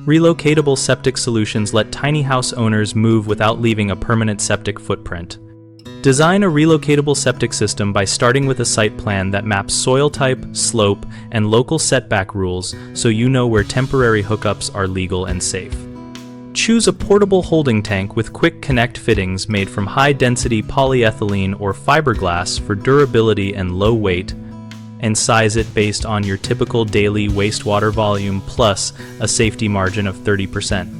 Relocatable septic solutions let tiny house owners move without leaving a permanent septic footprint. Design a relocatable septic system by starting with a site plan that maps soil type, slope, and local setback rules so you know where temporary hookups are legal and safe. Choose a portable holding tank with quick connect fittings made from high-density polyethylene or fiberglass for durability and low weight, and size it based on your typical daily wastewater volume plus a safety margin of 30%.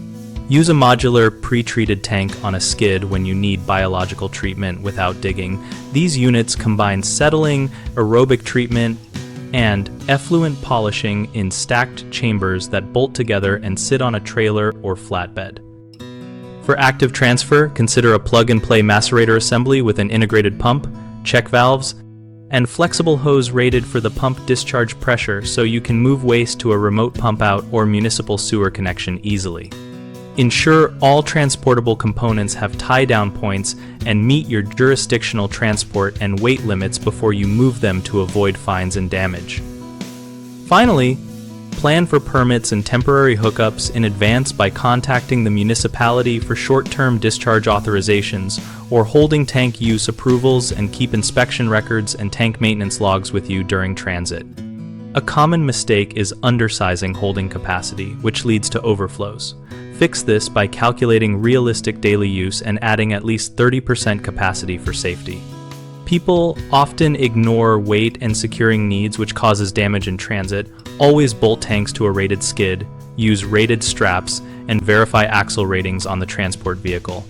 Use a modular, pre-treated tank on a skid when you need biological treatment without digging. These units combine settling, aerobic treatment, and effluent polishing in stacked chambers that bolt together and sit on a trailer or flatbed. For active transfer, consider a plug-and-play macerator assembly with an integrated pump, check valves, and flexible hose rated for the pump discharge pressure so you can move waste to a remote pump out or municipal sewer connection easily. Ensure all transportable components have tie-down points and meet your jurisdictional transport and weight limits before you move them to avoid fines and damage. Finally, plan for permits and temporary hookups in advance by contacting the municipality for short-term discharge authorizations or holding tank use approvals, and keep inspection records and tank maintenance logs with you during transit. A common mistake is undersizing holding capacity, which leads to overflows. Fix this by calculating realistic daily use and adding at least 30% capacity for safety. People often ignore weight and securing needs, which causes damage in transit. Always bolt tanks to a rated skid, use rated straps, and verify axle ratings on the transport vehicle.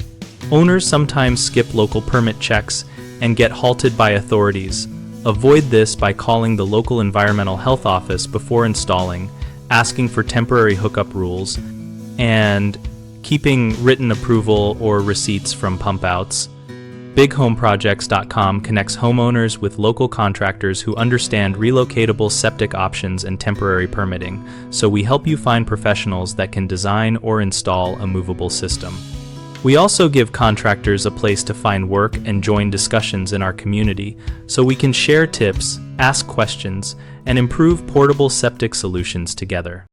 Owners sometimes skip local permit checks and get halted by authorities. Avoid this by calling the local environmental health office before installing, asking for temporary hookup rules, and keeping written approval or receipts from pump outs. BigHomeProjects.com connects homeowners with local contractors who understand relocatable septic options and temporary permitting, so we help you find professionals that can design or install a movable system. We also give contractors a place to find work and join discussions in our community, so we can share tips, ask questions, and improve portable septic solutions together.